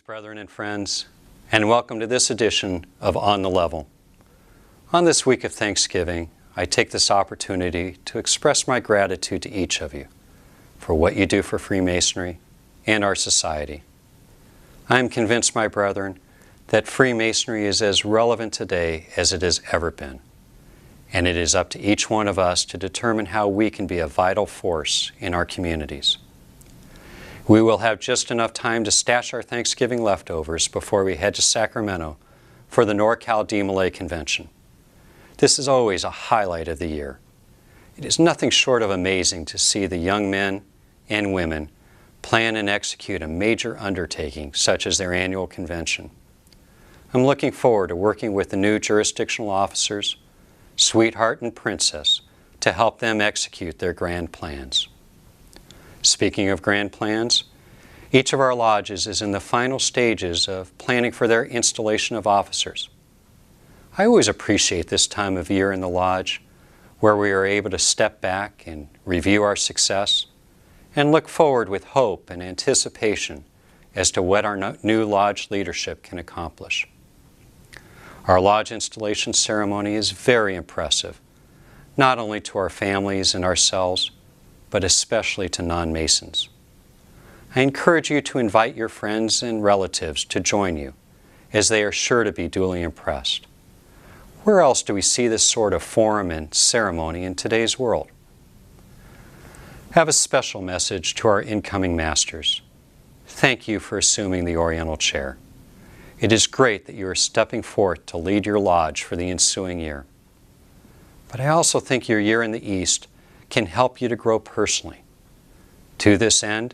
Brethren and friends, and welcome to this edition of On the Level. On this week of Thanksgiving, I take this opportunity to express my gratitude to each of you for what you do for Freemasonry and our society. I am convinced, my brethren, that Freemasonry is as relevant today as it has ever been, and it is up to each one of us to determine how we can be a vital force in our communities. We will have just enough time to stash our Thanksgiving leftovers before we head to Sacramento for the NorCal DMLA Convention. This is always a highlight of the year. It is nothing short of amazing to see the young men and women plan and execute a major undertaking such as their annual convention. I'm looking forward to working with the new jurisdictional officers, Sweetheart and Princess, to help them execute their grand plans. Speaking of grand plans, each of our lodges is in the final stages of planning for their installation of officers. I always appreciate this time of year in the lodge where we are able to step back and review our success and look forward with hope and anticipation as to what our new lodge leadership can accomplish. Our lodge installation ceremony is very impressive, not only to our families and ourselves, but especially to non-Masons. I encourage you to invite your friends and relatives to join you, as they are sure to be duly impressed. Where else do we see this sort of forum and ceremony in today's world? I have a special message to our incoming masters. Thank you for assuming the Oriental chair. It is great that you are stepping forth to lead your lodge for the ensuing year. But I also think your year in the East can help you to grow personally. To this end,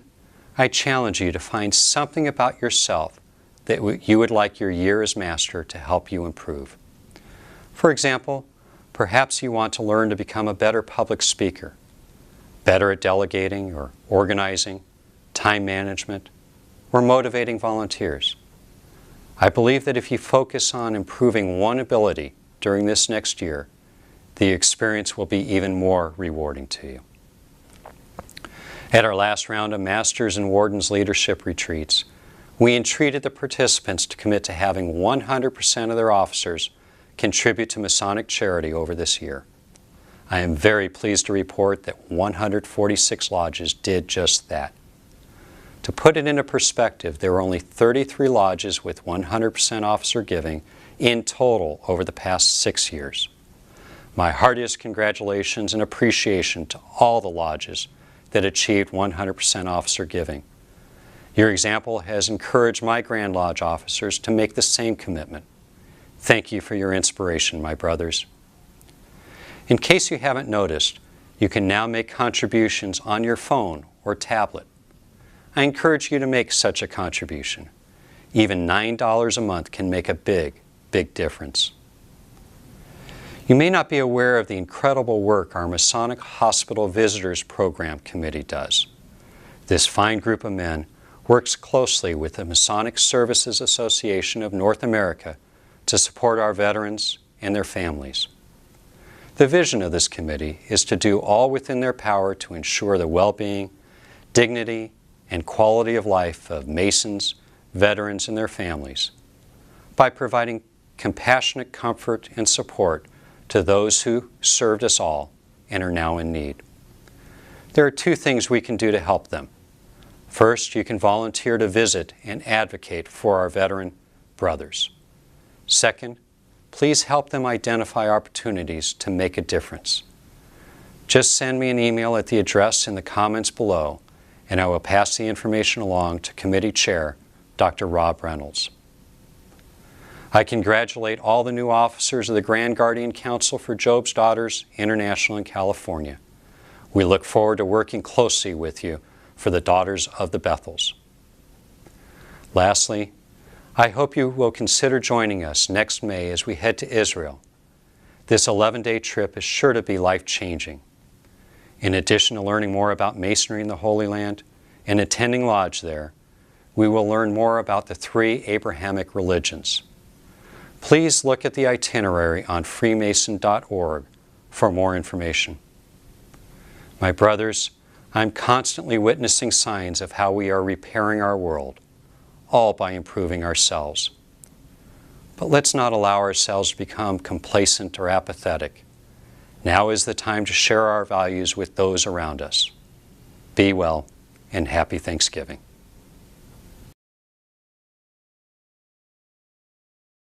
I challenge you to find something about yourself that you would like your year as master to help you improve. For example, perhaps you want to learn to become a better public speaker, better at delegating or organizing, time management, or motivating volunteers. I believe that if you focus on improving one ability during this next year, the experience will be even more rewarding to you. At our last round of Masters and Wardens Leadership Retreats, we entreated the participants to commit to having 100% of their officers contribute to Masonic charity over this year. I am very pleased to report that 146 lodges did just that. To put it into perspective, there were only 33 lodges with 100% officer giving in total over the past 6 years. My heartiest congratulations and appreciation to all the lodges that achieved 100% officer giving. Your example has encouraged my Grand Lodge officers to make the same commitment. Thank you for your inspiration, my brothers. In case you haven't noticed, you can now make contributions on your phone or tablet. I encourage you to make such a contribution. Even $9 a month can make a big, big difference. You may not be aware of the incredible work our Masonic Hospital Visitors Program Committee does. This fine group of men works closely with the Masonic Services Association of North America to support our veterans and their families. The vision of this committee is to do all within their power to ensure the well-being, dignity, and quality of life of Masons, veterans, and their families by providing compassionate comfort and support to those who served us all and are now in need. There are 2 things we can do to help them. First, you can volunteer to visit and advocate for our veteran brothers. Second, please help them identify opportunities to make a difference. Just send me an email at the address in the comments below, and I will pass the information along to Committee Chair, Dr. Rob Reynolds. I congratulate all the new officers of the Grand Guardian Council for Job's Daughters International in California. We look forward to working closely with you for the Daughters of the Bethels. Lastly, I hope you will consider joining us next May as we head to Israel. This 11-day trip is sure to be life-changing. In addition to learning more about Masonry in the Holy Land and attending lodge there, we will learn more about the 3 Abrahamic religions. Please look at the itinerary on freemason.org for more information. My brothers, I'm constantly witnessing signs of how we are repairing our world, all by improving ourselves. But let's not allow ourselves to become complacent or apathetic. Now is the time to share our values with those around us. Be well, and happy Thanksgiving.